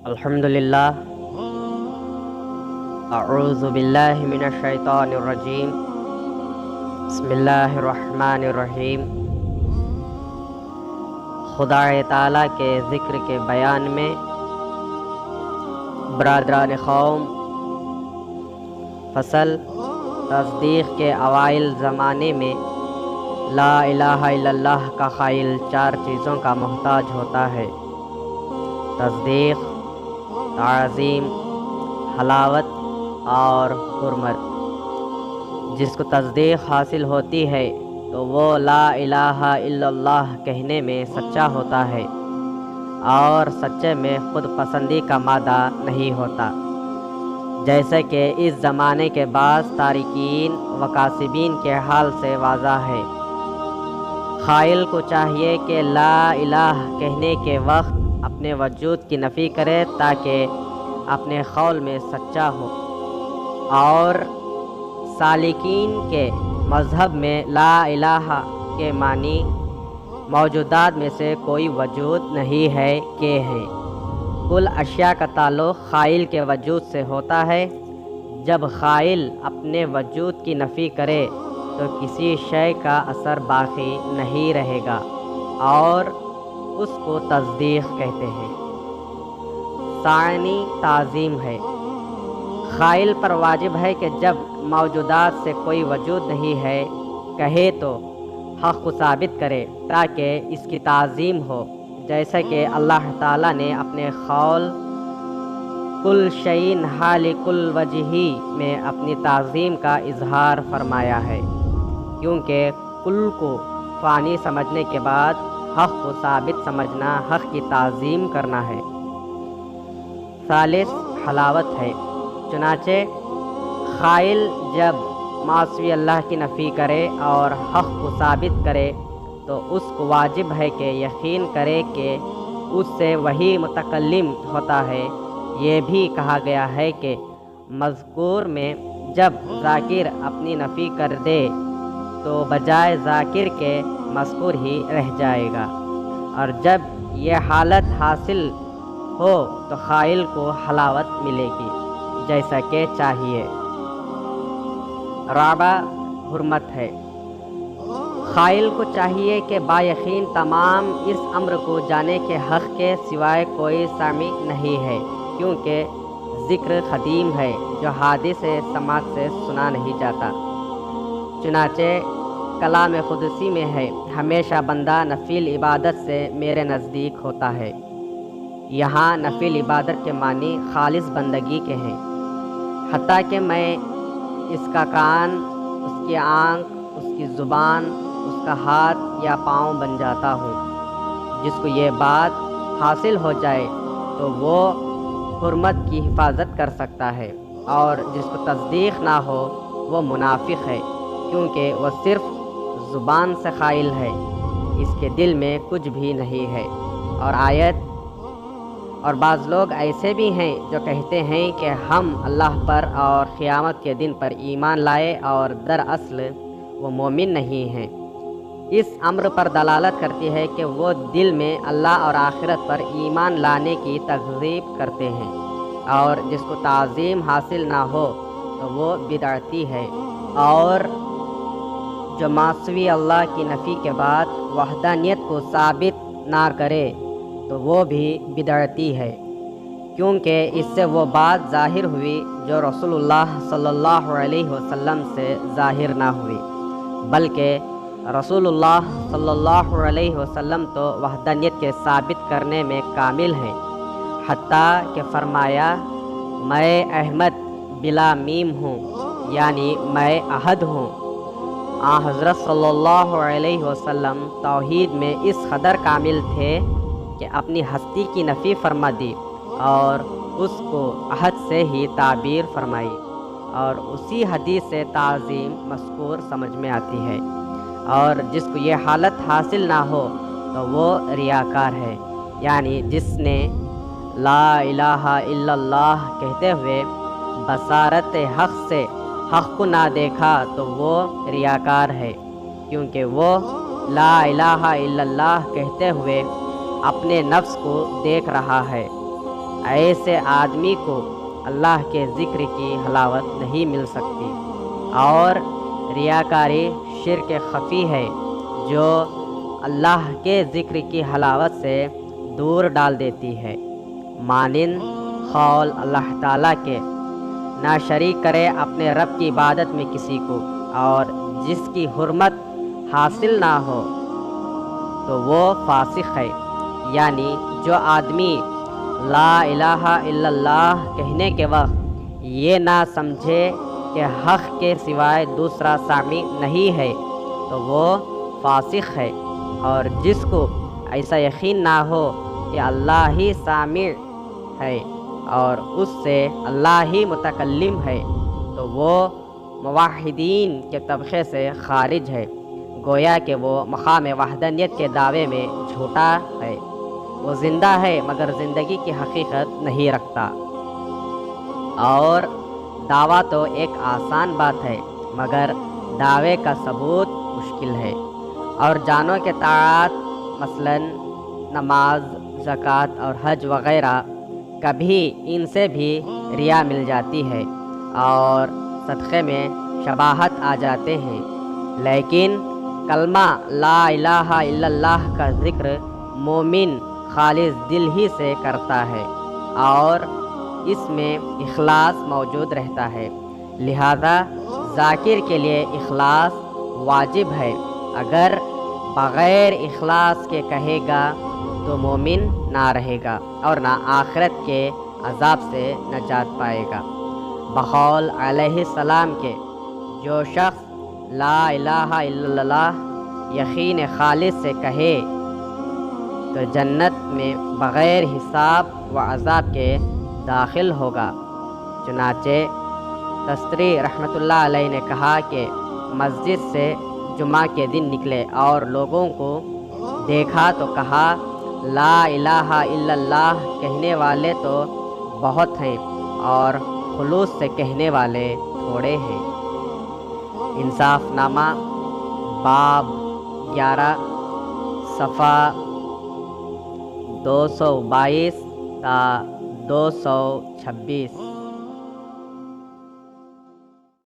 الحمدللہ اعوذ باللہ من الشیطان الرجیم بسم اللہ الرحمن الرحیم۔ خدا تعالیٰ کے ذکر کے بیان میں برادران قوم، فصل تصدیق کے اوائل زمانے میں لا الہ الا اللہ کا قائل چار چیزوں کا محتاج ہوتا ہے: تصدیق، تعظیم، حلاوت اور حرمت۔ جس کو تصدیق حاصل ہوتی ہے تو وہ لا الہ الا اللہ کہنے میں سچا ہوتا ہے اور سچے میں خود پسندی کا مادہ نہیں ہوتا، جیسے کہ اس زمانے کے بعض تارکین و کاسبین کے حال سے واضح ہے۔ قائل کو چاہیے کہ لا الہ کہنے کے وقت اپنے وجود کی نفی کرے تاکہ اپنے قول میں سچا ہو، اور سالکین کے مذہب میں لا الہ کے معنی موجودات میں سے کوئی وجود نہیں ہے کہ ہے۔ کل اشیاء کا تعلق قائل کے وجود سے ہوتا ہے۔ جب قائل اپنے وجود کی نفی کرے تو کسی شے کا اثر باقی نہیں رہے گا اور اس کو تصدیق کہتے ہیں۔ ثانی تعظیم ہے۔ قائل پر واجب ہے کہ جب موجودات سے کوئی وجود نہیں ہے کہے تو حق کو ثابت کرے تاکہ اس کی تعظیم ہو، جیسا کہ اللہ تعالیٰ نے اپنے قول کل شیء خالق الوجہ میں اپنی تعظیم کا اظہار فرمایا ہے، کیونکہ کل کو فانی سمجھنے کے بعد حق کو ثابت سمجھنا حق کی تعظیم کرنا ہے۔ ثالث حلاوت ہے۔ چنانچہ قائل جب معصوی اللہ کی نفی کرے اور حق کو ثابت کرے تو اس کو واجب ہے کہ یقین کرے کہ اس سے وہی متکلم ہوتا ہے۔ یہ بھی کہا گیا ہے کہ مذکور میں جب ذاکر اپنی نفی کر دے تو بجائے ذاکر کے مذکور ہی رہ جائے گا، اور جب یہ حالت حاصل ہو تو قائل کو حلاوت ملے گی جیسا کہ چاہیے۔ رابع حرمت ہے۔ قائل کو چاہیے کہ با یقین تمام اس امر کو جانے کے حق کے سوائے کوئی سامع نہیں ہے، کیونکہ ذکر قدیم ہے جو حادث سماعت سے سنا نہیں جاتا۔ چنانچہ کلام قدسی میں ہے، ہمیشہ بندہ نفل عبادت سے میرے نزدیک ہوتا ہے۔ یہاں نفل عبادت کے معنی خالص بندگی کے ہیں، حتیٰ کہ میں اس کا کان، اس کی آنکھ، اس کی زبان، اس کا ہاتھ یا پاؤں بن جاتا ہوں۔ جس کو یہ بات حاصل ہو جائے تو وہ حرمت کی حفاظت کر سکتا ہے، اور جس کو تصدیق نہ ہو وہ منافق ہے، کیونکہ وہ صرف زبان سے قائل ہے، اس کے دل میں کچھ بھی نہیں ہے۔ اور آیت اور بعض لوگ ایسے بھی ہیں جو کہتے ہیں کہ ہم اللہ پر اور قیامت کے دن پر ایمان لائے، اور دراصل وہ مومن نہیں ہیں۔ اس امر پر دلالت کرتی ہے کہ وہ دل میں اللہ اور آخرت پر ایمان لانے کی تکذیب کرتے ہیں، اور جس کو تعظیم حاصل نہ ہو تو وہ بدعتی ہے، اور جو معصوی اللہ کی نفی کے بعد وحدانیت کو ثابت نہ کرے تو وہ بھی بدعتی ہے، کیونکہ اس سے وہ بات ظاہر ہوئی جو رسول اللہ صلی اللہ علیہ وسلم سے ظاہر نہ ہوئی، بلکہ رسول اللہ صلی اللہ علیہ وسلم تو وحدانیت کے ثابت کرنے میں کامل ہیں، حتیٰ کہ فرمایا میں احمد بلا میم ہوں، یعنی میں احد ہوں۔ حضرت صلی اللہ علیہ وسلم توحید میں اس قدر کامل تھے کہ اپنی ہستی کی نفی فرما دی اور اس کو احد سے ہی تعبیر فرمائی، اور اسی حدیث سے تعظیم مذکور سمجھ میں آتی ہے۔ اور جس کو یہ حالت حاصل نہ ہو تو وہ ریاکار ہے، یعنی جس نے لا الہ الا اللہ کہتے ہوئے بصارت حق سے حق کو نہ دیکھا تو وہ ریاکار ہے، کیونکہ وہ لا الہ الا اللہ کہتے ہوئے اپنے نفس کو دیکھ رہا ہے۔ ایسے آدمی کو اللہ کے ذکر کی حلاوت نہیں مل سکتی۔ اور ریاکاری شرک خفی ہے جو اللہ کے ذکر کی حلاوت سے دور ڈال دیتی ہے، مانند قول اللہ تعالیٰ کے نہ شریک کرے اپنے رب کی عبادت میں کسی کو، اور جس کی حرمت حاصل نہ ہو تو وہ فاسق ہے۔ یعنی جو آدمی لا الہ الا اللہ کہنے کے وقت یہ نہ سمجھے کہ حق کے سوائے دوسرا سامع نہیں ہے تو وہ فاسق ہے، اور جس کو ایسا یقین نہ ہو کہ اللہ ہی سامع ہے اور اس سے اللہ ہی متکلم ہے تو وہ موحدین کے طبقے سے خارج ہے، گویا کہ وہ مقام وحدانیت کے دعوے میں جھوٹا ہے۔ وہ زندہ ہے مگر زندگی کی حقیقت نہیں رکھتا۔ اور دعویٰ تو ایک آسان بات ہے مگر دعوے کا ثبوت مشکل ہے۔ اور جانوں کے طاعات مثلا نماز، زکوٰۃ اور حج وغیرہ، کبھی ان سے بھی ریا مل جاتی ہے اور صدقے میں شباہت آ جاتے ہیں، لیکن کلمہ لا الہ الا اللہ کا ذکر مومن خالص دل ہی سے کرتا ہے اور اس میں اخلاص موجود رہتا ہے، لہذا ذاکر کے لیے اخلاص واجب ہے۔ اگر بغیر اخلاص کے کہے گا تو مومن نہ رہے گا اور نہ آخرت کے عذاب سے نجات پائے گا۔ بقول علیہ السلام کے جو شخص لا الہ الا اللہ یقین خالص سے کہے تو جنت میں بغیر حساب و عذاب کے داخل ہوگا۔ چنانچہ تستری رحمۃ اللہ علیہ نے کہا کہ مسجد سے جمعہ کے دن نکلے اور لوگوں کو دیکھا تو کہا لا الہ الا اللہ کہنے والے تو بہت ہیں اور خلوص سے کہنے والے تھوڑے ہیں۔ انصاف نامہ باب 11 صفحہ 222 تا 226۔